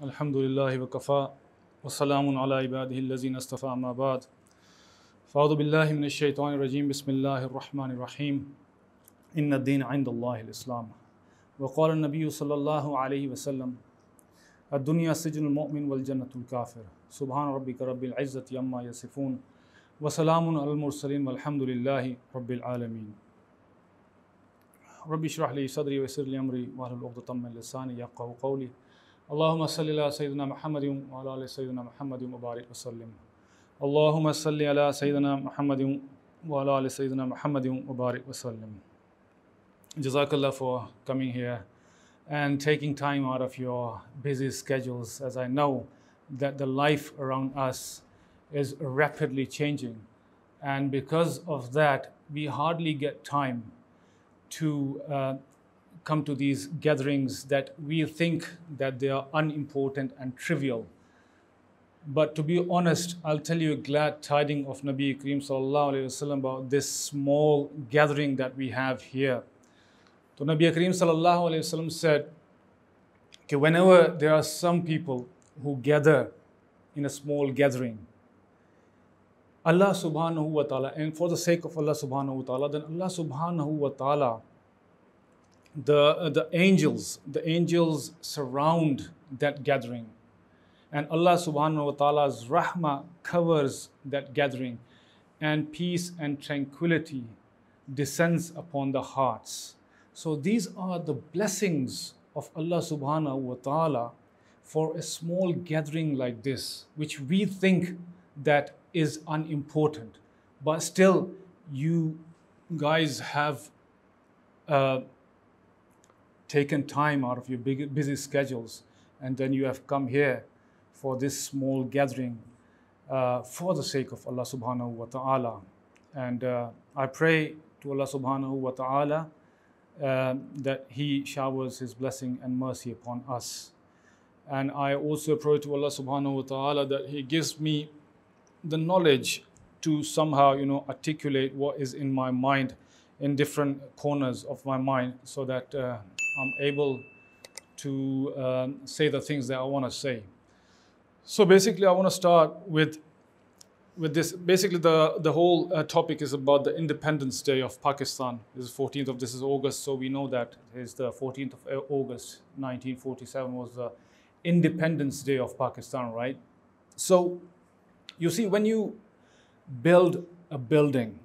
Alhamdulillah wa kafa wa salamun ala ibadihi allazina astafa amma ba'd. Fa'udhu billahi minash shaitanir rajim. Bismillahir rahmanir rahim. Inna ad-din 'inda Allahi al-Islam. Wa qala an-nabiy sallallahu alayhi wa sallam, ad-dunya sijnul mu'min wal jannatul kafir. Subhana rabbika rabbil izzati amma yasifun. Wa salamun alal mursalin walhamdulillahi rabbil alamin. Rabbi shrah li sadri wa yassir li amri wahlul 'uqdatam min lisani yafqahu qawli. Allahumma salli ala Sayyidina Muhammadin wa ala ali Sayyidina Muhammadin wa barik wa sallim. Allahumma salli ala Sayyidina Muhammadin wa ala ali Sayyidina Muhammadin wa barik wa sallim. Jazakallah for coming here and taking time out of your busy schedules, as I know that the life around us is rapidly changing, and because of that we hardly get time to come to these gatherings that we think that they are unimportant and trivial. But to be honest, I'll tell you a glad tiding of Nabi Kareem Sallallahu Alaihi Wasallam about this small gathering that we have here. So Nabi Kareem Sallallahu Alaihi Wasallam said, okay, whenever there are some people who gather in a small gathering, Allah subhanahu wa ta'ala, and for the sake of Allah subhanahu wa ta'ala, then Allah subhanahu wa ta'ala, the angels surround that gathering, and Allah subhanahu wa ta'ala's rahmah covers that gathering, and peace and tranquility descends upon the hearts. So these are the blessings of Allah subhanahu wa ta'ala for a small gathering like this, which we think that is unimportant, but still you guys have taken time out of your busy schedules, and then you have come here for this small gathering for the sake of Allah subhanahu wa ta'ala. And I pray to Allah subhanahu wa ta'ala that He showers His blessing and mercy upon us. And I also pray to Allah subhanahu wa ta'ala that He gives me the knowledge to somehow, articulate what is in my mind, in different corners of my mind, so that I'm able to say the things that I want to say. So basically, I want to start with this. Basically, the whole topic is about the Independence Day of Pakistan. This is 14th of this is August, so we know that is the 14th of August, 1947 was the Independence Day of Pakistan, right? So you see, when you build a building,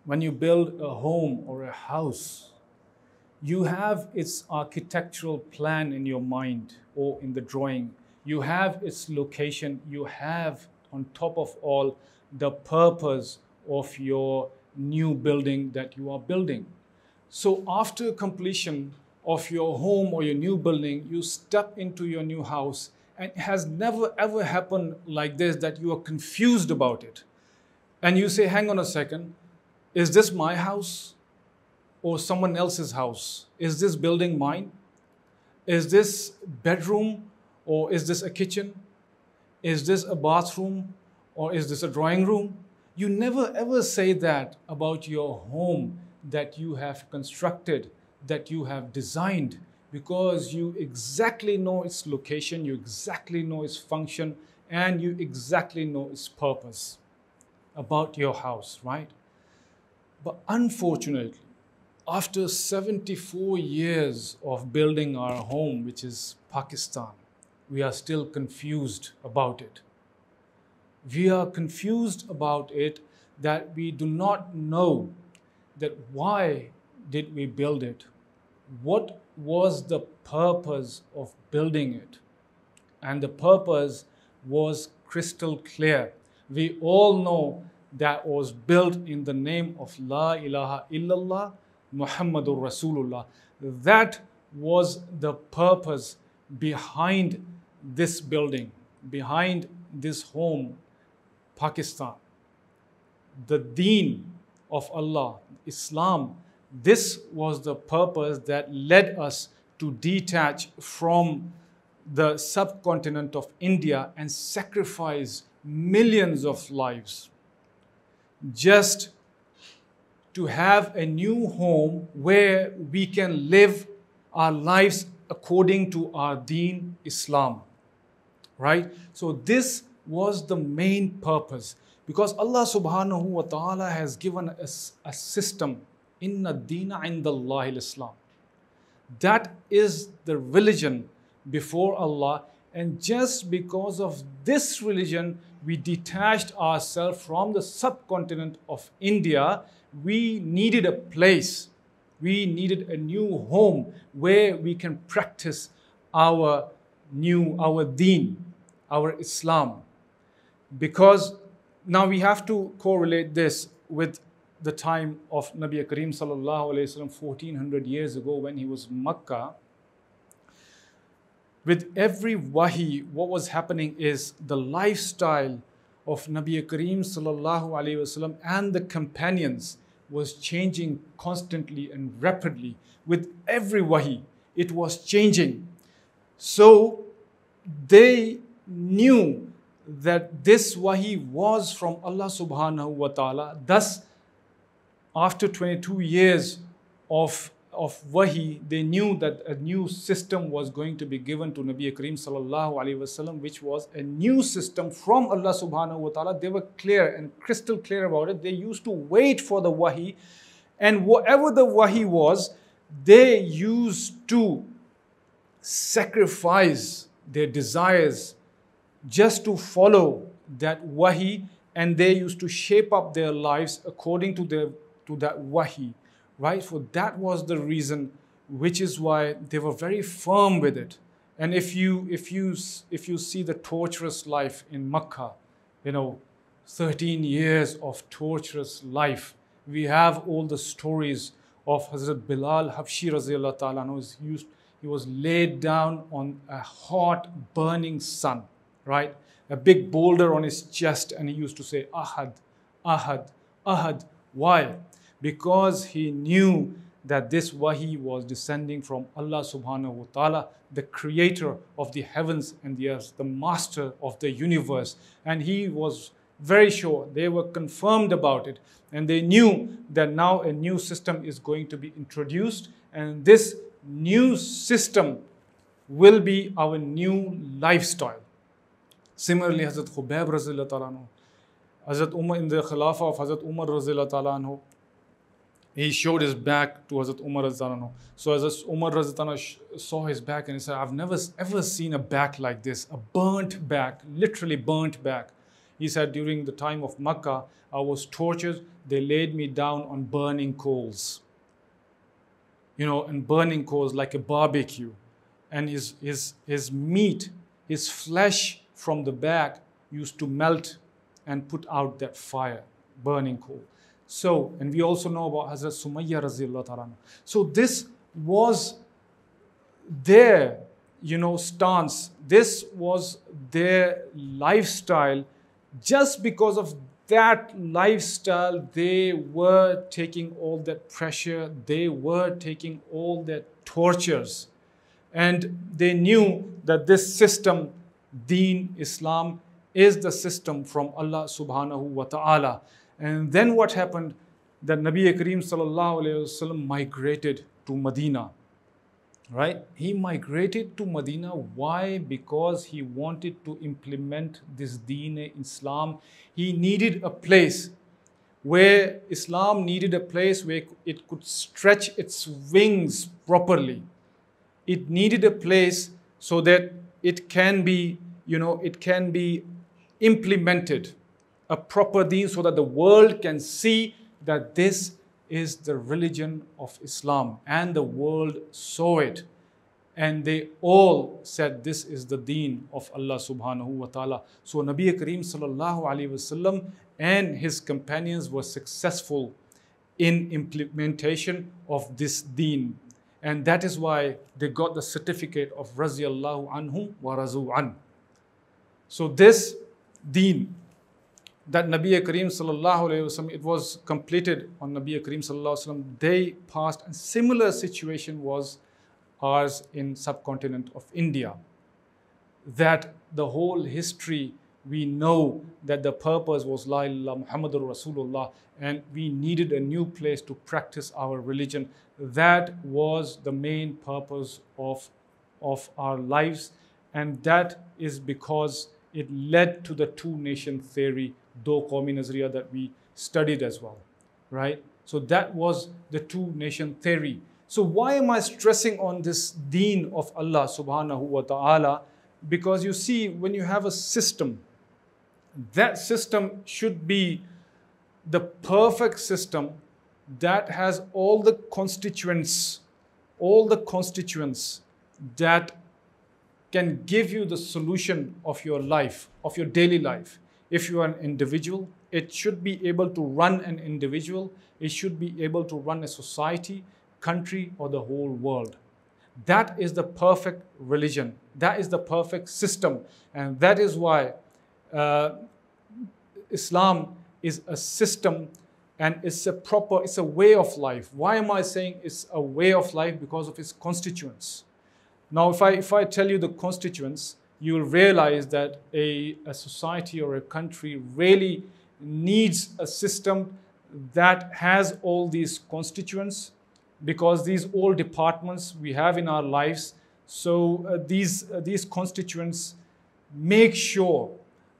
when you build a home or a house, you have its architectural plan in your mind or in the drawing. You have its location. You have, on top of all, the purpose of your new building that you are building. So after completion of your home or your new building, you step into your new house, and it has never ever happened like this that you are confused about it. And you say, hang on a second, is this my house or someone else's house? Is this building mine? Is this bedroom, or is this a kitchen? Is this a bathroom, or is this a drawing room? You never ever say that about your home that you have constructed, that you have designed, because you exactly know its location, you exactly know its function, and you exactly know its purpose about your house, right? But unfortunately, after 74 years of building our home, which is Pakistan, we are still confused about it. We are confused about it that we do not know that why did we build it? What was the purpose of building it? And the purpose was crystal clear. We all know that was built in the name of La ilaha illallah Muhammadur Rasulullah. That was the purpose behind this building, behind this home, Pakistan. The deen of Allah, Islam, this was the purpose that led us to detach from the subcontinent of India and sacrifice millions of lives just to have a new home where we can live our lives according to our deen, Islam. right? So this was the main purpose, because Allah subhanahu wa ta'ala has given us a system, inna deena indallahi al-Islam. That is the religion before Allah, and just because of this religion, we detached ourselves from the subcontinent of India. We needed a place, we needed a new home where we can practice our deen, our Islam. Because now we have to correlate this with the time of Nabi Kareem sallallahu alayhi wasallam 1400 years ago when he was in Makkah. With every wahi, what was happening is the lifestyle of Nabi Kareem sallallahu alayhi wasallam and the companions was changing constantly and rapidly. With every wahi, it was changing. So they knew that this wahi was from Allah subhanahu wa ta'ala. Thus, after 22 years of wahi, they knew that a new system was going to be given to Nabi Kareem sallallahu alaihi wasallam, which was a new system from Allah subhanahu wa ta'ala. They were clear and crystal clear about it. They used to wait for the wahi, and whatever the wahi was, they used to sacrifice their desires just to follow that wahi, and they used to shape up their lives according to that wahi, right? So that was the reason, which is why they were very firm with it. And if you see the torturous life in Makkah, 13 years of torturous life. We have all the stories of Hazrat Bilal Habshi Raziyallahu Ta'ala anhu. He was laid down on a hot burning sun, right? A big boulder on his chest, and he used to say, Ahad, Ahad, Ahad. Why? Because he knew that this wahi was descending from Allah subhanahu wa ta'ala, the creator of the heavens and the earth, the master of the universe. And he was very sure, they were confirmed about it, and they knew that now a new system is going to be introduced, and this new system will be our new lifestyle. Similarly, Hazrat Khubayb Raziyallahu Ta'ala anhu, Hazrat Umar, in the Khilafah of Hazrat Umar Raziyallahu Ta'ala anhu, he showed his back to Hazrat Umar Raziyallahu anhu. So Hazrat Umar Raziyallahu Ta'ala saw his back and he said, I've never ever seen a back like this, a burnt back, literally burnt back. He said, during the time of Makkah, I was tortured. They laid me down on burning coals. And burning coals like a barbecue. And his meat, his flesh from the back used to melt and put out that fire, burning coal. So, and we also know about Hazrat Sumayya Raziyallahu Ta'ala. So this was their, stance. This was their lifestyle. Just because of that lifestyle, they were taking all that pressure, they were taking all that tortures. And they knew that this system, Deen, Islam, is the system from Allah subhanahu wa ta'ala. And then what happened? That Nabi Kareem sallallahu alayhi wasallam migrated to Medina. Right? He migrated to Medina. Why? Because he wanted to implement this Deen Islam. He needed a place where Islam needed a place where it could stretch its wings properly. It needed a place so that it can be, it can be implemented, a proper Deen, so that the world can see that this is the religion of Islam, and the world saw it, and they all said this is the Deen of Allah subhanahu wa ta'ala. So Nabi Kareem sallallahu alaihi wasallam and his companions were successful in implementation of this Deen, and that is why they got the certificate of Raziyallahu anhum wa razu an. So this Deen that Nabi Kareem sallallahu alayhi wasallam, it was completed on Nabi Kareem sallallahu alayhi wasallam. They passed, and similar situation was ours in subcontinent of India. That the whole history, we know that the purpose was La ilaha Muhammadur Rasulullah, and we needed a new place to practice our religion. That was the main purpose of our lives, And that is because it led to the two-nation theory, Do Qawmi Nazariya, that we studied as well, right? So that was the two-nation theory. So why am I stressing on this deen of Allah subhanahu wa ta'ala? Because you see, when you have a system, that system should be the perfect system that has all the constituents that can give you the solution of your life, of your daily life. If you are an individual, it should be able to run an individual. It should be able to run a society, country, or the whole world. That is the perfect religion. That is the perfect system. And that is why Islam is a system, and it's a way of life. Why am I saying it's a way of life? Because of its constituents. Now, if I tell you the constituents, you will realize that a society or a country really needs a system that has all these constituents, because these all departments we have in our lives. So these constituents make sure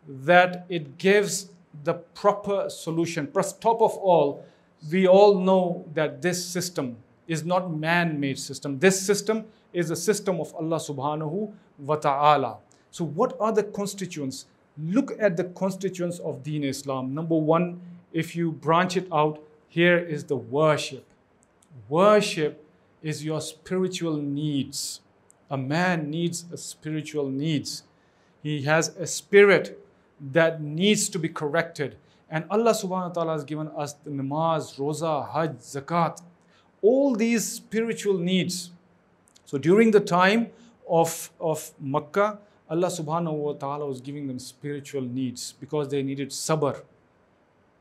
that it gives the proper solution. Plus, top of all, we all know that this system is not man-made system. This system is a system of Allah subhanahu wa ta'ala. So what are the constituents? Look at the constituents of Deen Islam. Number one, if you branch it out, here is the worship. Worship is your spiritual needs. A man needs a spiritual needs. He has a spirit that needs to be corrected. And Allah subhanahu wa ta'ala has given us the namaz, roza, hajj, zakat, all these spiritual needs. So during the time of Makkah, Allah subhanahu wa ta'ala was giving them spiritual needs because they needed sabr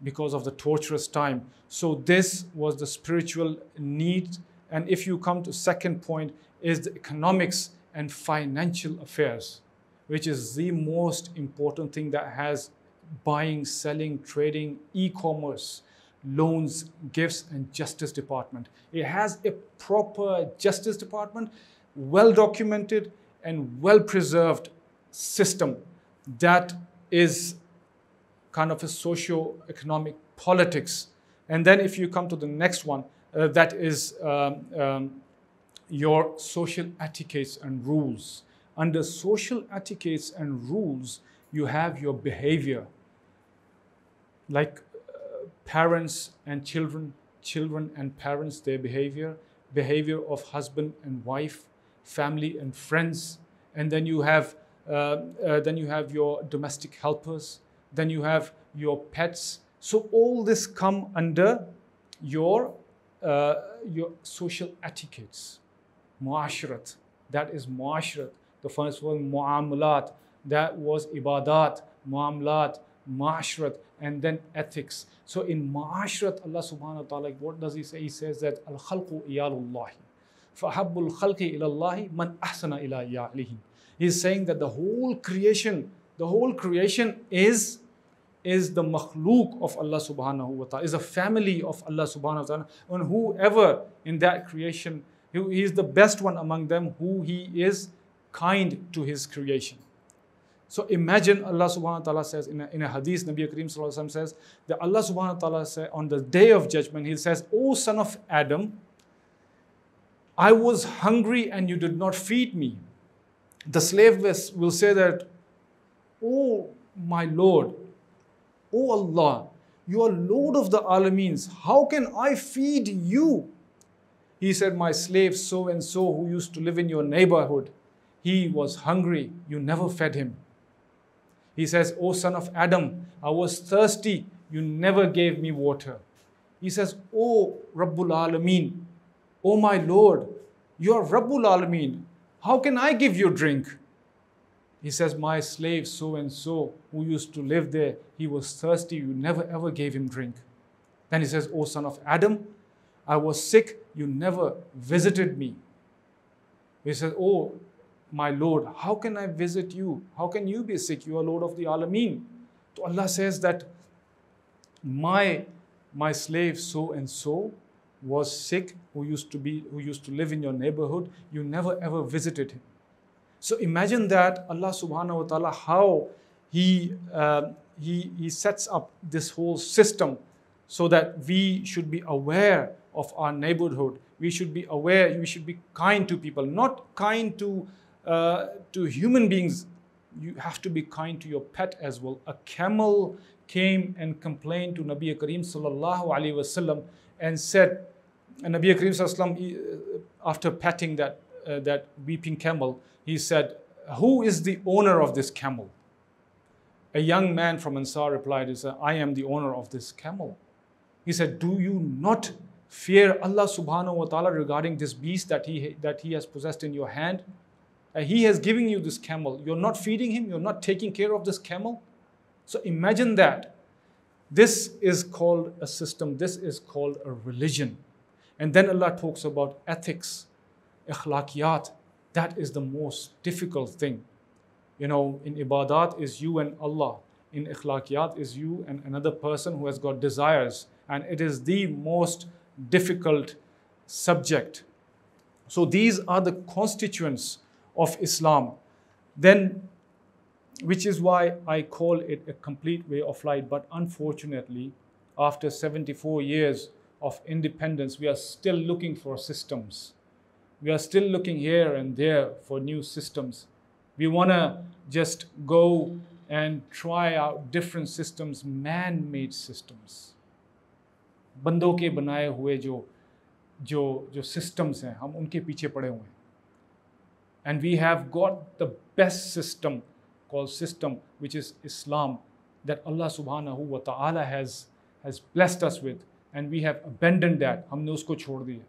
because of the torturous time. So this was the spiritual need. And if you come to second point, is the economics and financial affairs, which is the most important thing that has buying, selling, trading, e-commerce, loans, gifts, and justice department. It has a proper justice department, well documented and well preserved system that is kind of a socio-economic politics. And then if you come to the next one, that is your social etiquettes and rules. Under social etiquettes and rules, you have your behavior, like parents and children, children and parents, their behavior of husband and wife, family and friends, and then you have your domestic helpers, then you have your pets. So all this come under your social etiquettes, muasharat. That is muasharat. The first one, muamalat. That was ibadat, muamalat, muasharat, and then ethics. So in muasharat, Allah subhanahu wa ta'ala, what does he say? He says that al-khalqu iyalullahi. فَأَحَبُّ الْخَلْقِ إِلَى اللَّهِ مَنْ أَحْسَنَ إِلَى إِيَالِهِ. He's saying that the whole creation is the makhluk of Allah subhanahu wa ta'ala, is a family of Allah subhanahu wa ta'ala, and whoever in that creation, he is the best one among them, who he is kind to his creation. So imagine Allah subhanahu wa ta'ala says in a hadith, Nabi Kareem sallallahu alaihi wasallam says that Allah subhanahu wa ta'ala says on the day of judgment, he says, "O son of Adam, I was hungry and you did not feed me." The slave will say that, "Oh my Lord, oh Allah, you are Lord of the Alameens. How can I feed you?" He said, "My slave so and so who used to live in your neighborhood, he was hungry, you never fed him." He says, "O son of Adam, I was thirsty, you never gave me water." He says, "O Rabbul Alameen, oh my Lord, you are Rabbul Alameen. How can I give you drink?" He says, "My slave so and so who used to live there, he was thirsty, you never ever gave him drink." Then he says, "O son of Adam, I was sick, you never visited me." He says, "Oh my Lord, how can I visit you? How can you be sick? You are Lord of the Alameen." So Allah says that my slave so and so was sick, who used to live in your neighborhood, you never ever visited him. So imagine that Allah subhanahu wa ta'ala, how He sets up this whole system so that we should be aware of our neighborhood. We should be aware, we should be kind to people, not kind to human beings. You have to be kind to your pet as well. A camel came and complained to Nabi Kareem sallallahu alaihi wasallam and said, and Nabi Kareem sallallahu alaihi wasallam, after patting that weeping camel, he said, "Who is the owner of this camel?" A young man from Ansar replied, he said, "I am the owner of this camel." He said, "Do you not fear Allah subhanahu wa ta'ala regarding this beast that he has possessed in your hand? He has given you this camel. You're not feeding him. You're not taking care of this camel." So imagine that. This is called a system. This is called a religion. And then Allah talks about ethics, ikhlaqiyat. That is the most difficult thing. In ibadat is you and Allah. In ikhlaqiyat is you and another person who has got desires. And it is the most difficult subject. So these are the constituents of Islam. Then, which is why I call it a complete way of life. But unfortunately, after 74 years of independence, we are still looking for systems. We are still looking here and there for new systems. We want to just go and try out different systems, man-made systems. बंदों के बनाए हुए जो systems हैं, हम उनके पीछे पड़े हुए हैं. And we have got the best system called system, which is Islam, that Allah subhanahu wa ta'ala has blessed us with, and we have abandoned that. हमने उसको छोड़ दिया.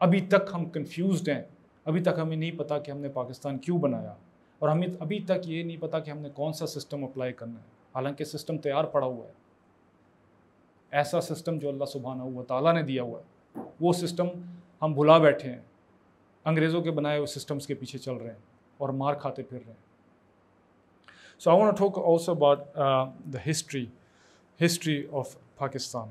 अभी तक हम confused हैं. अभी तक हमें नहीं पता कि हमने पाकिस्तान क्यों बनाया, और हमें अभी तक ये नहीं पता कि हमने कौन सा सिस्टम अप्लाई करना है. हालांकि सिस्टम तैयार पड़ा हुआ है. ऐसा सिस्टम जो अल्लाह सुब्हानहू व तआला ने दिया हुआ है, वो सिस्टम हम भुला बैठे हैं. अंग्रेज़ों के बनाए हुए सिस्टम्स के पीछे चल रहे हैं और मार खाते फिर रहे हैं. So I want to talk also about the history of Pakistan.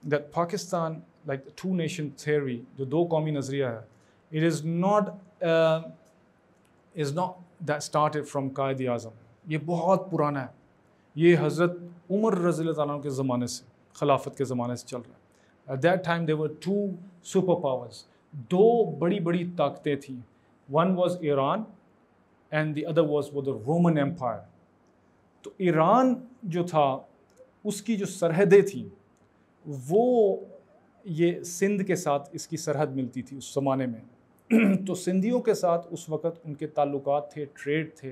That Pakistan, like the two-nation theory, जो दो कौमी नज़रिया है, it is not that started from Qaid Azam. ये बहुत पुराना है. ये हज़रत उमर रज़ियल्लाहु अन्हु के ज़माने से, खिलाफत के ज़माने से चल रहा है. At that time there were two superpowers. दो बड़ी बड़ी ताकतें थी. One was Iran and the other was the Roman Empire. तो ईरान जो था, उसकी जो सरहदें थी, वो ये सिंध के साथ इसकी सरहद मिलती थी उस ज़माने में. तो सिंधियों के साथ उस वक़्त उनके ताल्लुकात थे, ट्रेड थे,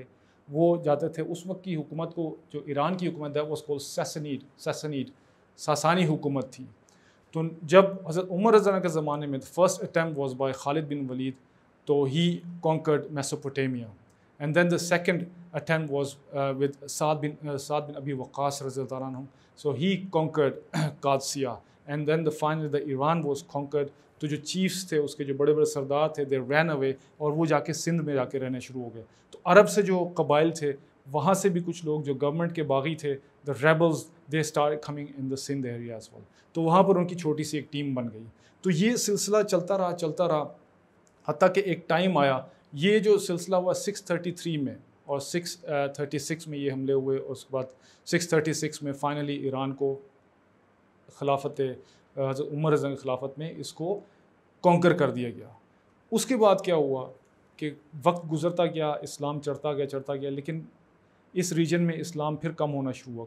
वो जाते थे. उस वक्त की हुकूमत को, जो ईरान की हुकूमत है, वो सैसनीड सासानी हुकूमत थी. तो जब हज़रत उमर रज़ा के ज़माने में, first attempt was by Khalid bin Walid, तो he conquered Mesopotamia. And then the second attempt was with Saad bin Abi Waqqas radhiyallahu anhu. So he conquered Qadsiya. And then finally the Iran was conquered. तो जो chiefs थे, उसके जो बड़े बड़े सरदार थे, they ran away, और वो जाके सिंध में जाके रहने शुरू हो गए. तो अरब से जो कबाइल थे, वहाँ से भी कुछ लोग जो गवर्नमेंट के बागी थे, the rebels, they started coming in the Sindh area as well. तो वहाँ पर उनकी छोटी सी एक टीम बन गई. तो ये सिलसिला चलता रहा, हत्ता कि एक टाइम आया. ये जो सिलसिला हुआ 633 में और 636 में ये हमले हुए. उसके बाद 636 में फाइनली ईरान को खिलाफत हज़रत उमर रज़ा की खिलाफत में इसको कॉन्कर कर दिया गया. उसके बाद क्या हुआ कि वक्त गुज़रता गया, इस्लाम चढ़ता गया, लेकिन इस रीजन में इस्लाम फिर कम होना शुरू हुआ.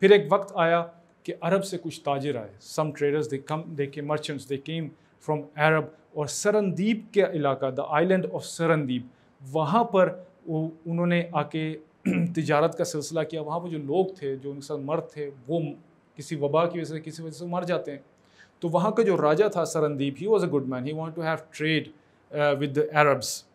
फिर एक वक्त आया कि अरब से कुछ ताजिर आए. Some traders they merchants they came from Arab. और सरनदीप के इलाका, द आइलैंड ऑफ सरनदीप, वहाँ पर उन्होंने आके तिजारत का सिलसिला किया. वहाँ पर जो लोग थे, जो उनके साथ मर्द थे, वो किसी वबा की वजह से, किसी वजह से मर जाते हैं. तो वहाँ का जो राजा था Sarandib, he was a good man. He wanted to have trade with the Arabs.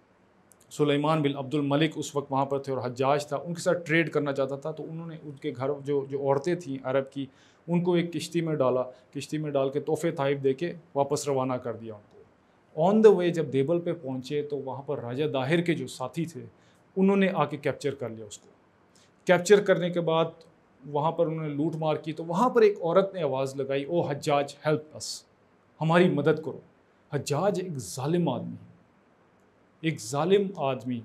Sulaiman bin Abdul Malik उस वक्त वहाँ पर थे, और हज्जाज था, उनके साथ ट्रेड करना चाहता था. तो उन्होंने उनके घर जो औरतें थीं अरब की, उनको एक किश्ती में डाल के तोहफे ताइफ दे के वापस रवाना कर दिया उनको. ऑन द वे जब देबल पे पहुँचे, तो वहाँ पर राजा दाहिर के जो साथी थे, उन्होंने आके कैप्चर कर लिया उसको. कैप्चर करने के बाद वहाँ पर उन्होंने लूट मार की. तो वहाँ पर एक औरत ने आवाज़ लगाई, ओ हज्जाज हेल्प अस, हमारी मदद करो. हज्जाज एक जालिम आदमी, ایک ظالم آدمی،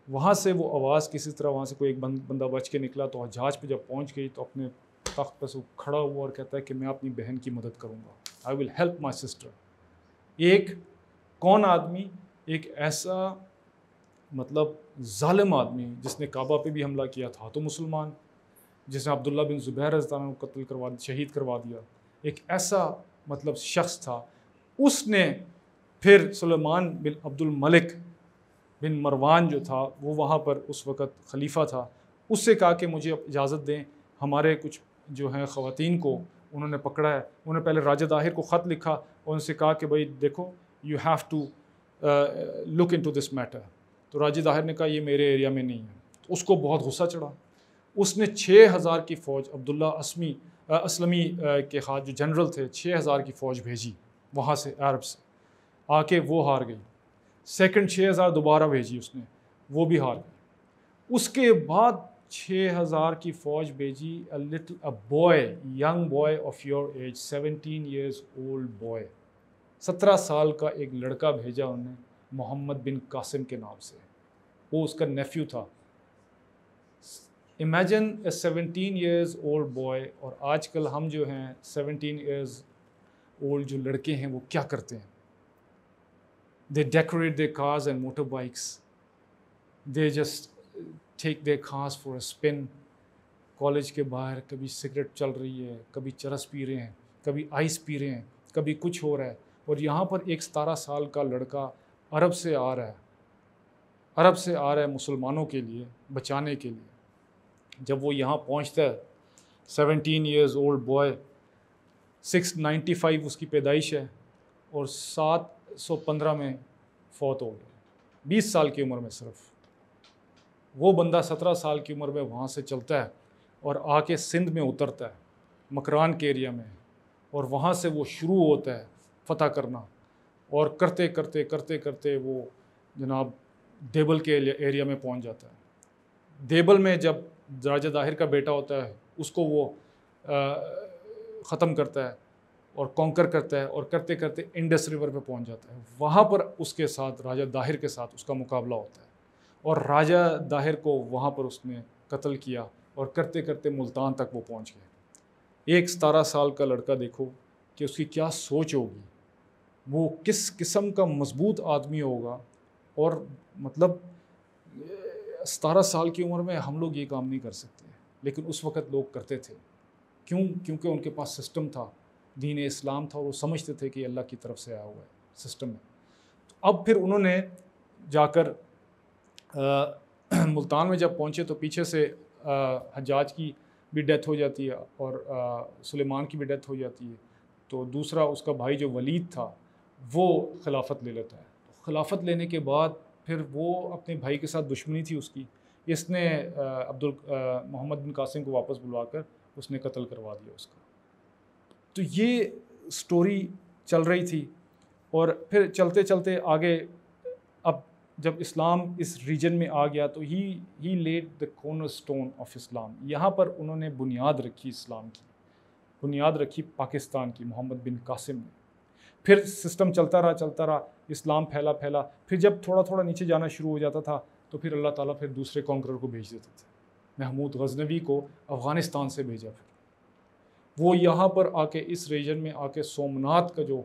وہاں سے وہ آواز کسی طرح وہاں سے کوئی ایک بندہ بچ کے نکلا تو حجاج پہ جب پہنچ گئی تو اپنے تخت پہ سے کھڑا ہوا اور کہتا ہے کہ میں اپنی بہن کی مدد کروں گا، آئی ول ہیلپ مائی سسٹر. ایک کون آدمی؟ ایک ایسا مطلب ظالم آدمی جس نے کعبہ پہ بھی حملہ کیا تھا تو مسلمان، جس نے عبداللہ بن زبیر رضی اللہ عنہ کو قتل کروا شہید کروا دیا، ایک ایسا مطلب شخص تھا. اس نے پھر سلیمان بن عبد الملک بن مروان جو تھا وہ وہاں پر اس وقت خلیفہ تھا، اس سے کہا کہ مجھے اجازت دیں، ہمارے کچھ جو ہیں خواتین کو انہوں نے پکڑا ہے. انہوں نے پہلے راجہ داہر کو خط لکھا اور ان سے کہا کہ بھائی دیکھو you have to look into this matter. تو راجہ داہر نے کہا یہ میرے ایریا میں نہیں ہے. تو اس کو بہت غصہ چڑھا، اس نے 6,000 کی فوج، عبداللہ اسلمی کے ہاتھ جو جنرل تھے، 6,000 کی فوج بھیجی وہاں سے عرب سے، آ کے وہ ہار گئی. سیکنڈ 6,000 دوبارہ بھیجی اس نے، وہ بھی ہار گئی. اس کے بعد 6,000 کی فوج بھیجی a boy, young boy of your age, 17 years old boy، 17 سال کا ایک لڑکا بھیجا انہوں نے محمد بن قاسم کے نام سے، وہ اس کا نیفیو تھا. Imagine a 17 years old boy. اور آج کل ہم جو ہیں 17 years old جو لڑکے ہیں وہ کیا کرتے ہیں؟ They decorate their cars and motorbikes. They just take their cars for a spin. College کے باہر کبھی سگریٹ چل رہی ہے، کبھی چرس پی رہے ہیں، کبھی آئس پی رہے ہیں، کبھی کچھ ہو رہا ہے. اور یہاں پر ایک 17 سال کا لڑکا عرب سے آ رہا ہے مسلمانوں کے لیے بچانے کے لیے. جب وہ یہاں پہنچتا ہے 17 years old boy، 695 اس کی پیدائش ہے اور 715 میں فوت ہو گیا، 20 سال کی عمر میں. صرف وہ بندہ 17 سال کی عمر میں وہاں سے چلتا ہے اور آ کے سندھ میں اترتا ہے، مکران کے ایریا میں، اور وہاں سے وہ شروع ہوتا ہے فتح کرنا. اور کرتے کرتے کرتے کرتے وہ جناب دیبل کے ایریا میں پہنچ جاتا ہے. دیبل میں جب راجہ داہر کا بیٹا ہوتا ہے اس کو وہ ختم کرتا ہے اور کانکر کرتا ہے، اور کرتے کرتے انڈس ریور پہ پہنچ جاتا ہے. وہاں پر اس کے ساتھ راجہ داہر کے ساتھ اس کا مقابلہ ہوتا ہے اور راجہ داہر کو وہاں پر اس نے قتل کیا اور کرتے کرتے ملتان تک وہ پہنچ گئے. ایک 17 سال کا لڑکا دیکھو کہ اس کی کیا سوچ ہوگی، وہ کس قسم کا مضبوط آدمی ہوگا. اور مطلب 17 سال کی عمر میں ہم لوگ یہ کام نہیں کر سکتے، لیکن اس وقت لوگ کرتے تھے. کیونکہ ان کے پاس سسٹم تھا، دین اسلام تھا، اور وہ سمجھتے تھے کہ یہ اللہ کی طرف سے آیا ہوا ہے سسٹم میں. تو اب پھر انہوں نے جا کر ملتان میں جب پہنچے تو پیچھے سے حجاج کی بھی ڈیتھ ہو جاتی ہے اور سلیمان کی بھی ڈیتھ ہو جاتی ہے. تو دوسرا اس کا بھائی جو ولید تھا وہ خلافت لے لیتا ہے. خلافت لینے کے بعد پھر وہ اپنے بھائی کے ساتھ دشمنی تھی اس کی، اس نے محمد بن قاسم کو واپس بلوا کر اس نے قتل کروا دیا اس کا. تو یہ سٹوری چل رہی تھی. اور پھر چلتے چلتے آگے اب جب اسلام اس ریجن میں آ گیا تو he laid the corner stone of Islam. یہاں پر انہوں نے بنیاد رکھی، اسلام کی بنیاد رکھی پاکستان کی، محمد بن قاسم نے. پھر سسٹم چلتا رہا، اسلام پھیلا. پھر جب تھوڑا تھوڑا نیچے جانا شروع ہو جاتا تھا تو پھر اللہ تعالیٰ پھر دوسرے کانکرر کو بھیج دیتے تھے. محمود غزنوی کو افغانستان سے بھیجا. پھر وہ یہاں پر آ کے اس ریجن میں آ کے سومناتھ کا جو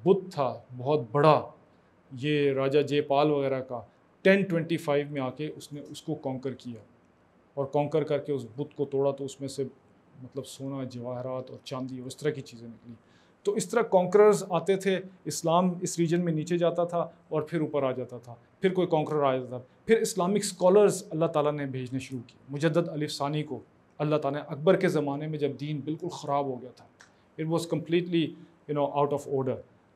بت تھا بہت بڑا، یہ راجہ جے پال وغیرہ کا، 1025 میں آ کے اس نے اس کو کانکر کیا اور کانکر کر کے اس بت کو توڑا تو اس میں سے مطلب سونا، جواہرات اور چاندی اور اس طرح کی چیزیں نکلی. تو اس طرح کانکررز آتے تھے، اسلام اس ریجن میں نیچے جاتا تھا اور پھر اوپر آ جاتا تھا، پھر کوئی کانکرر آ جاتا تھا. پھر اسلامک اسکالرز اللہ تعالیٰ نے بھیجنے شروع کیے. مجدد الف ثانی کو اللہ تعالیٰ نے اکبر کے زمانے میں جب دین بالکل خراب ہو گیا تھا، it was completely out of order,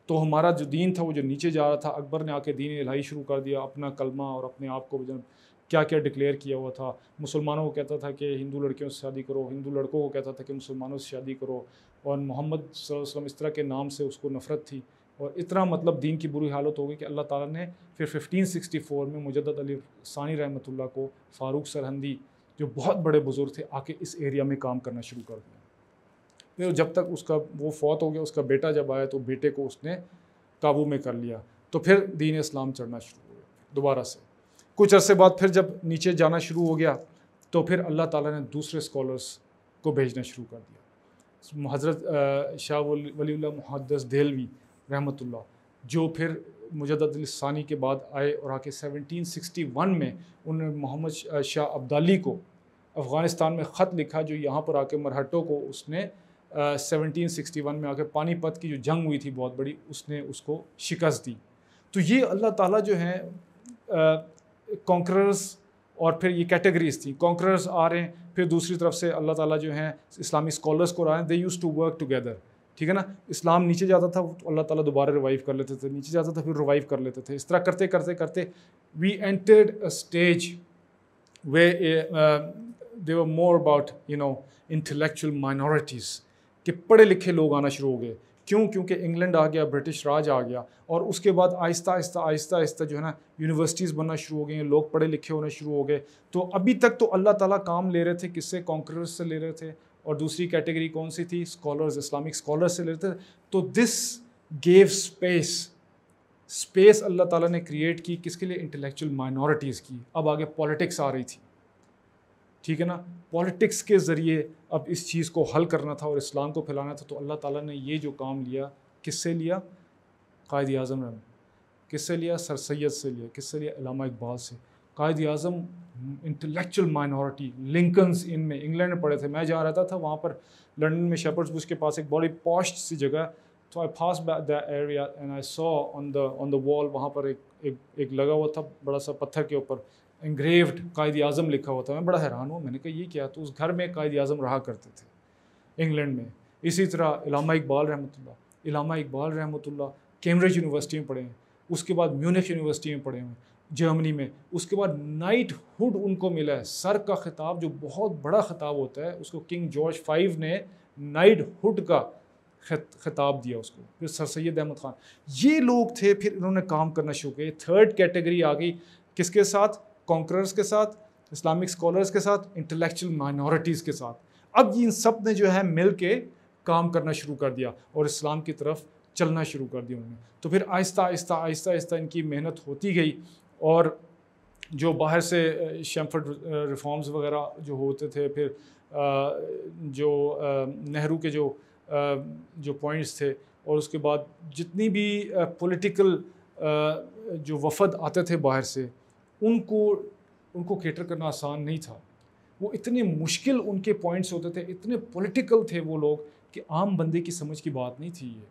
تو ہمارا جو دین تھا وہ جو نیچے جا رہا تھا، اکبر نے آ کے دین الہی شروع کر دیا، اپنا کلمہ اور اپنے آپ کو کیا کیا ڈکلیئر کیا ہوا تھا. مسلمانوں کو کہتا تھا کہ ہندو لڑکیوں سے شادی کرو، ہندو لڑکوں کو کہتا تھا کہ مسلمانوں سے شادی کرو، اور محمد صلی اللہ علیہ وسلم اس طرح کے نام سے اس کو نفرت تھی. اور اتنا مطلب دین کی بری حالت ہو گئی کہ اللہ تعالیٰ نے پھر 1564 میں مجدد الف ثانی رحمۃ اللہ کو، فاروق سرہندی جو بہت بڑے بزرگ تھے، آ کے اس ایریا میں کام کرنا شروع کر دیا. پھر جب تک اس کا وہ فوت ہو گیا، اس کا بیٹا جب آیا تو بیٹے کو اس نے قابو میں کر لیا، تو پھر دین اسلام چڑھنا شروع ہو گیا. دوبارہ سے. کچھ عرصے بعد پھر جب نیچے جانا شروع ہو گیا تو پھر اللہ تعالیٰ نے دوسرے اسکالرس کو بھیجنا شروع کر دیا. حضرت شاہ ولی اللہ محدث دہلوی رحمۃ اللہ, جو پھر مجدد الثانی کے بعد آئے اور آ کے 1761 میں انہوں نے محمد شاہ عبدالی کو افغانستان میں خط لکھا, جو یہاں پر آ کے مرہٹوں کو اس نے 1761 میں آ کے پانی پت کی جو جنگ ہوئی تھی بہت بڑی, اس نے اس کو شکست دی. تو یہ اللہ تعالیٰ جو ہیں کانکررز, اور پھر یہ کیٹیگریز تھیں. کانکررز آ رہے ہیں, پھر دوسری طرف سے اللہ تعالیٰ جو ہیں اسلامی اسکالرس کو آ رہے ہیں, they use to work together. ٹھیک ہے نا, اسلام نیچے جاتا تھا تو اللہ تعالیٰ دوبارہ ریوائیو کر لیتے تھے, نیچے جاتا تھا پھر ریوائیو کر لیتے تھے. اس طرح کرتے کرتے کرتے we entered a stage where they were more about intellectual minorities, کہ پڑھے لکھے لوگ آنا شروع ہو گئے. کیوں؟ کیونکہ انگلینڈ آ گیا, برٹش راج آ گیا, اور اس کے بعد آہستہ آہستہ آہستہ آہستہ جو ہے نا یونیورسٹیز بننا شروع ہو گئی ہیں, لوگ پڑھے لکھے ہونا شروع ہو گئے. تو ابھی تک تو اللہ تعالیٰ کام لے رہے تھے کس سے؟ کانکررز سے لے رہے تھے, اور دوسری کیٹیگری کون سی تھی؟ اسکالرز, اسلامک اسکالرز سے لے رہے تھے. تو دس گیو اسپیس اللہ تعالیٰ نے کریٹ کی کس کے لیے؟ انٹلیکچوئل مائنورٹیز کی. اب آگے پالیٹکس آ رہی تھی. ٹھیک ہے نا, پالیٹکس کے ذریعے اب اس چیز کو حل کرنا تھا اور اسلام کو پھیلانا تھا. تو اللہ تعالیٰ نے یہ جو کام لیا, کس سے لیا؟ قائد اعظم نے. کس سے لیا؟ سر سید سے لیا. کس سے لیا؟ علامہ اقبال سے. Quaid Azam intellectual minority, Lankans ان میں انگلینڈ میں پڑھے تھے. میں جہاں رہتا تھا وہاں پر لنڈن میں شیپرڈز بش کے پاس ایک بڑی پوسٹ سی جگہ, تو آئی پاس دیٹ ایریا اینڈ آئی سو آن دا وال, وہاں پر ایک لگا ہوا تھا بڑا سا پتھر کے اوپر انگریوڈ قائد اعظم لکھا ہوا تھا. میں بڑا حیران ہوں, میں نے کہا یہ کیا؟ تو اس گھر میں قائد اعظم رہا کرتے تھے انگلینڈ میں. اسی طرح علامہ اقبال رحمۃ اللہ کیمبرج یونیورسٹی میں پڑھے ہیں, اس کے بعد میونخ یونیورسٹی میں پڑھے ہیں جرمنی میں. اس کے بعد نائٹ ہوڈ ان کو ملا ہے, سر کا خطاب, جو بہت بڑا خطاب ہوتا ہے, اس کو کنگ جارج 5 نے نائٹ ہوڈ کا خطاب دیا اس کو. پھر سر سید احمد خان, یہ لوگ تھے. پھر انہوں نے کام کرنا شروع کیا. تھرڈ کیٹیگری آ گئی کس کے ساتھ؟ کانکررز کے ساتھ, اسلامک اسکالرز کے ساتھ, انٹلیکچوئل مائنورٹیز کے ساتھ. اب ان سب نے جو ہے مل کے کام کرنا شروع کر دیا اور اسلام کی طرف چلنا شروع کر دیا انہوں نے. تو پھر آہستہ آہستہ آہستہ آہستہ ان کی محنت ہوتی گئی, اور جو باہر سے شیمفرڈ ریفارمز وغیرہ جو ہوتے تھے, پھر جو نہرو کے جو پوائنٹس تھے, اور اس کے بعد جتنی بھی پولیٹیکل جو وفد آتے تھے باہر سے, ان کو کیٹر کرنا آسان نہیں تھا. وہ اتنے مشکل ان کے پوائنٹس ہوتے تھے, اتنے پولیٹیکل تھے وہ لوگ, کہ عام بندے کی سمجھ کی بات نہیں تھی یہ.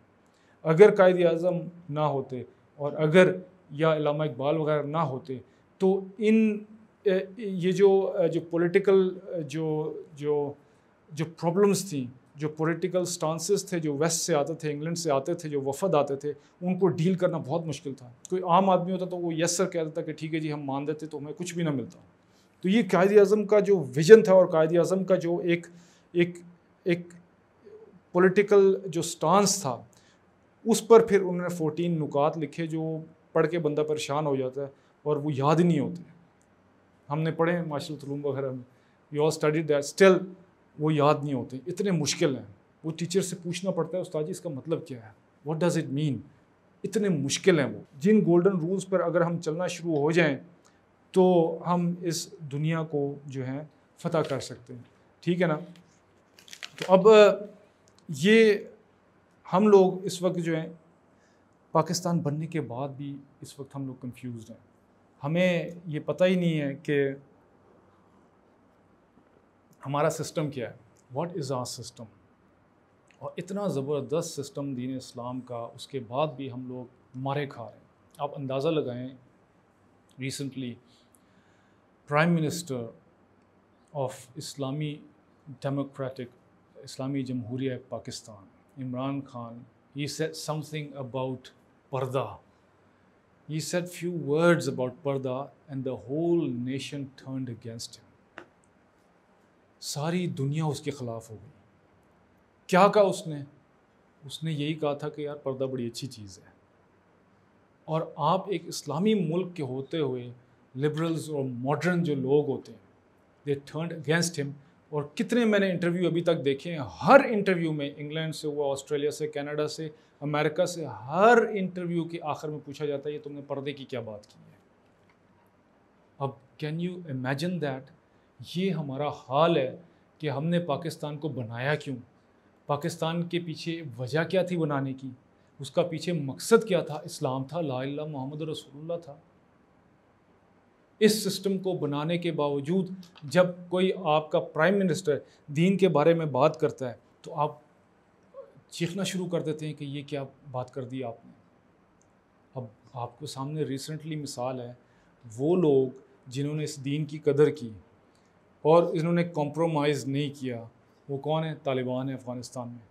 اگر قائد اعظم نہ ہوتے, اور اگر یا علامہ اقبال وغیرہ نہ ہوتے, تو یہ جو پولیٹیکل جو پرابلمس تھیں, جو پولیٹیکل سٹانسز تھے, جو ویسٹ سے آتے تھے, انگلینڈ سے آتے تھے, جو وفد آتے تھے, ان کو ڈیل کرنا بہت مشکل تھا. کوئی عام آدمی ہوتا تو وہ یس سر کہہ دیتا کہ ٹھیک ہے جی ہم مان دیتے, تو ہمیں کچھ بھی نہ ملتا. تو یہ قائد اعظم کا جو ویژن تھا, اور قائد اعظم کا جو ایک پولیٹیکل جو سٹانس تھا, اس پر پھر انہوں نے 14 نکات لکھے, جو پڑھ کے بندہ پریشان ہو جاتا ہے اور وہ یاد ہی نہیں ہوتے. ہم نے پڑھے معاشرۃ العلوم وغیرہ میں, you all studied that, still وہ یاد نہیں ہوتے, اتنے مشکل ہیں. وہ ٹیچر سے پوچھنا پڑتا ہے, استاد جی اس کا مطلب کیا ہے, واٹ ڈز اٹ مین. اتنے مشکل ہیں وہ. جن گولڈن رولز پر اگر ہم چلنا شروع ہو جائیں تو ہم اس دنیا کو جو ہے فتح کر سکتے ہیں. ٹھیک ہے نا. تو اب یہ ہم لوگ اس وقت جو ہیں پاکستان بننے کے بعد بھی اس وقت ہم لوگ کنفیوزڈ ہیں. ہمیں یہ پتہ ہی نہیں ہے کہ ہمارا سسٹم کیا ہے, واٹ از آور سسٹم. اور اتنا زبردست سسٹم دین اسلام کا, اس کے بعد بھی ہم لوگ مارے کھا رہے ہیں. آپ اندازہ لگائیں, ریسنٹلی پرائم منسٹر آف اسلامی ڈیموکریٹک اسلامی جمہوریہ Pakistan, Imran Khan, he said something about parda. He said few words about parda and the whole nation turned against him. ساری دنیا اس کے خلاف ہو گئی. کیا کہا اس نے یہی کہا تھا کہ یار پردہ بڑی اچھی چیز ہے, اور آپ ایک اسلامی ملک کے ہوتے ہوئے لبرلز اور ماڈرن جو لوگ ہوتے ہیں, they turned against him. اور کتنے میں نے انٹرویو ابھی تک دیکھے ہیں, ہر انٹرویو میں, انگلینڈ سے ہوا, آسٹریلیا سے, کینیڈا سے, امریکہ سے, ہر انٹرویو کے آخر میں پوچھا جاتا ہے یہ تم نے پردے کی کیا بات کی ہے. Can you imagine that? یہ ہمارا حال ہے کہ ہم نے پاکستان کو بنایا کیوں؟ پاکستان کے پیچھے وجہ کیا تھی بنانے کی؟ اس کا پیچھے مقصد کیا تھا؟ اسلام تھا، لا الہ محمد رسول اللہ تھا۔ اس سسٹم کو بنانے کے باوجود جب کوئی آپ کا پرائم منسٹر دین کے بارے میں بات کرتا ہے تو آپ چیخنا شروع کر دیتے ہیں کہ یہ کیا بات کر دی آپ نے۔ اب آپ کو سامنے ریسنٹلی مثال ہے، وہ لوگ جنہوں نے اس دین کی قدر کی اور انہوں نے کمپرومائز نہیں کیا، وہ کون ہیں؟ طالبان ہیں افغانستان میں۔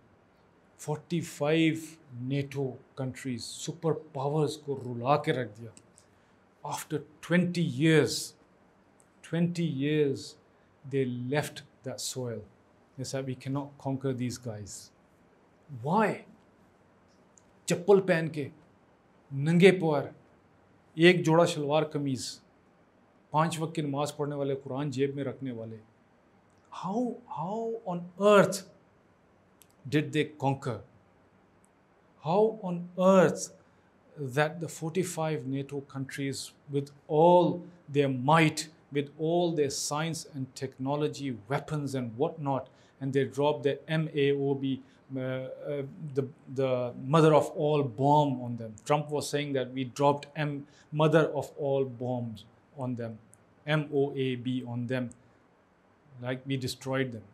45 نیٹو کنٹریز، سپر پاورز کو رلا کے رکھ دیا۔ After 20 years they left that soil. They said we cannot conquer these guys. Why? چپل پہن کے، ننگے پور، ایک جوڑا شلوار قمیض، 5 وقت کی نماز پڑھنے والے، قرآن جیب میں رکھنے والے. How on earth did they conquer? How on earth that the 45 NATO countries, with all their might, with all their science and technology, weapons and whatnot, and they dropped the MAOB, the mother of all bomb on them. Trump was saying that we dropped mother of all bombs on them, MOAB on them, like we destroyed them.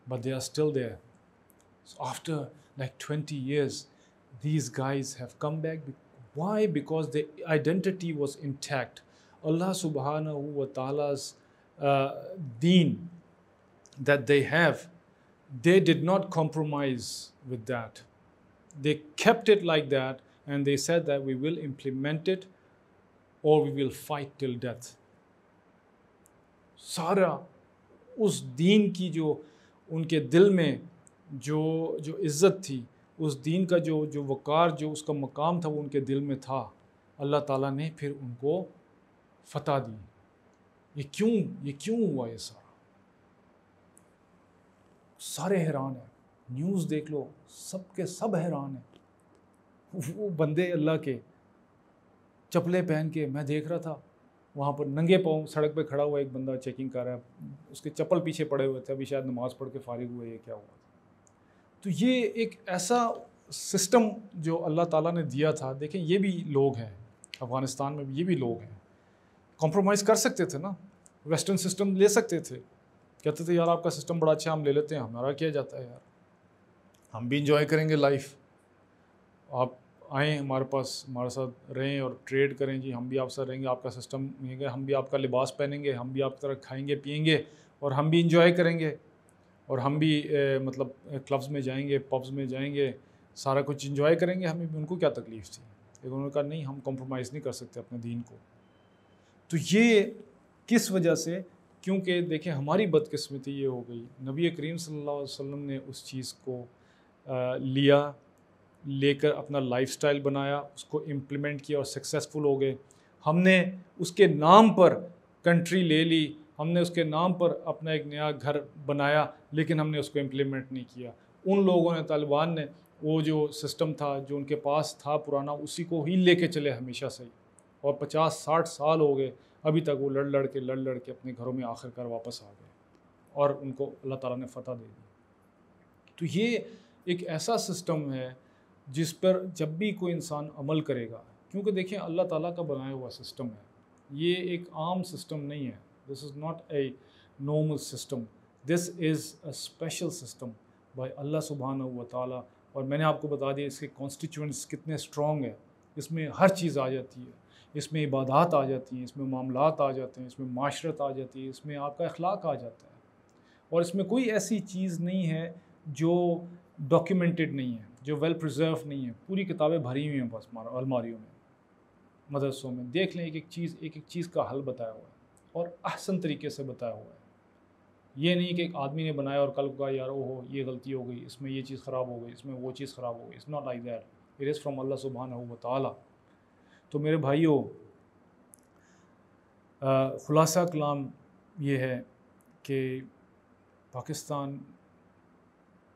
But they are still there. So after like 20 years, these guys have come back. Why? Because their identity was intact. Allah subhanahu wa ta'ala's deen that they have, they did not compromise with that. They kept it like that, and they said that we will implement it or we will fight till death. سارا اس دین کی جو ان کے دل میں جو عزت تھی، اس دین کا جو وقار، جو اس کا مقام تھا، وہ ان کے دل میں تھا. اللہ تعالیٰ نے پھر ان کو فتح دی. یہ کیوں ہوا؟ یہ سارے حیران ہیں. نیوز دیکھ لو، سب کے سب حیران ہیں. وہ بندے اللہ کے چپلے پہن کے، میں دیکھ رہا تھا وہاں پر ننگے پاؤں سڑک پہ کھڑا ہوا ایک بندہ چیکنگ کر رہا ہے، اس کے چپل پیچھے پڑے ہوئے تھے، ابھی شاید نماز پڑھ کے فارغ ہوئے. یہ کیا ہوا؟ تو یہ ایک ایسا سسٹم جو اللہ تعالیٰ نے دیا تھا. دیکھیں یہ بھی لوگ ہیں افغانستان میں، یہ بھی لوگ ہیں. کمپرومائز کر سکتے تھے نا، ویسٹرن سسٹم لے سکتے تھے. کہتے تھے یار آپ کا سسٹم بڑا اچھا، ہم لے لیتے ہیں. ہمارا کیا جاتا ہے یار، ہم بھی انجوائے کریں گے لائف. آپ آئیں ہمارے پاس، ہمارے ساتھ رہیں اور ٹریڈ کریں. جی ہم بھی آپ ساتھ رہیں گے، آپ کا سسٹم یہ گا، ہم بھی آپ کا لباس پہنیں گے، ہم بھی آپ کی طرح کھائیں گے پیئیں گے، اور ہم بھی انجوائے کریں گے، اور ہم بھی مطلب کلبز میں جائیں گے، پبز میں جائیں گے، سارا کچھ انجوائے کریں گے. ہمیں بھی ان کو کیا تکلیف تھی؟ لیکن انہوں نے کہا نہیں، ہم کمپرومائز نہیں کر سکتے اپنے دین کو. تو یہ کس وجہ سے؟ کیونکہ دیکھیں ہماری بدقسمتی یہ ہو گئی، نبی کریم صلی اللہ علیہ وسلم نے اس چیز کو لے کر اپنا لائف سٹائل بنایا، اس کو امپلیمنٹ کیا اور سکسیزفل ہو گئے. ہم نے اس کے نام پر کنٹری لے لی، ہم نے اس کے نام پر اپنا ایک نیا گھر بنایا، لیکن ہم نے اس کو امپلیمنٹ نہیں کیا. ان لوگوں نے، طالبان نے، وہ جو سسٹم تھا جو ان کے پاس تھا پرانا، اسی کو ہی لے کے چلے ہمیشہ سے ہی، اور 50-60 سال ہو گئے ابھی تک وہ لڑ کے اپنے گھروں میں آخر کار واپس آ گئے، اور ان کو اللہ تعالیٰ نے فتح دے دی. تو یہ ایک ایسا سسٹم ہے جس پر جب بھی کوئی انسان عمل کرے گا، کیونکہ دیکھیں اللہ تعالیٰ کا بنایا ہوا سسٹم ہے، یہ ایک عام سسٹم نہیں ہے. This is not a normal system, this is a special system by اللہ سبحانہ و تعالیٰ. اور میں نے آپ کو بتا دیا اس کے کانسٹیٹیوئنٹس کتنے اسٹرانگ ہیں. اس میں ہر چیز آ جاتی ہے، اس میں عبادات آ جاتی ہیں، اس میں معاملات آ جاتے ہیں، اس میں معاشرت آ جاتی ہے، اس میں آپ کا اخلاق آ جاتا ہے. اور اس میں کوئی ایسی چیز نہیں ہے جو ڈاکیومنٹڈ نہیں ہے، جو ویل پرزرو نہیں ہے. پوری کتابیں بھری ہوئی ہیں بس الماریوں میں، مدرسوں میں. دیکھ لیں ایک ایک چیز کا حل بتایا ہوا ہے، اور احسن طریقے سے بتایا ہوا ہے. یہ نہیں کہ ایک آدمی نے بنایا اور کل کہا یار اوہ یہ غلطی ہو گئی، اس میں یہ چیز خراب ہو گئی، اس میں وہ چیز خراب ہو گئی. It's not like that, it is from اللہ سبحانہ و تعالیٰ. تو میرے بھائیوں، خلاصہ کلام یہ ہے کہ پاکستان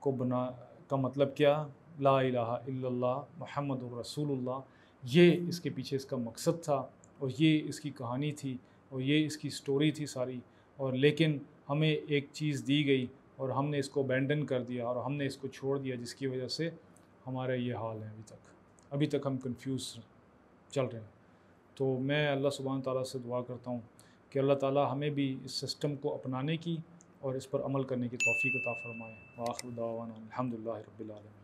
کو بنا کا مطلب کیا؟ لا الہ الا اللہ محمد الرسول اللہ. یہ اس کے پیچھے اس کا مقصد تھا، اور یہ اس کی کہانی تھی. اور یہ اس کی سٹوری تھی ساری. اور لیکن ہمیں ایک چیز دی گئی اور ہم نے اس کو ابینڈن کر دیا اور ہم نے اس کو چھوڑ دیا، جس کی وجہ سے ہمارا یہ حال ہے ابھی تک ہم کنفیوز چل رہے ہیں. تو میں اللہ سبحانہ تعالیٰ سے دعا کرتا ہوں کہ اللہ تعالیٰ ہمیں بھی اس سسٹم کو اپنانے کی اور اس پر عمل کرنے کی توفیق عطا فرمائے. وآخر دعوانا الحمدللہ رب العالمین.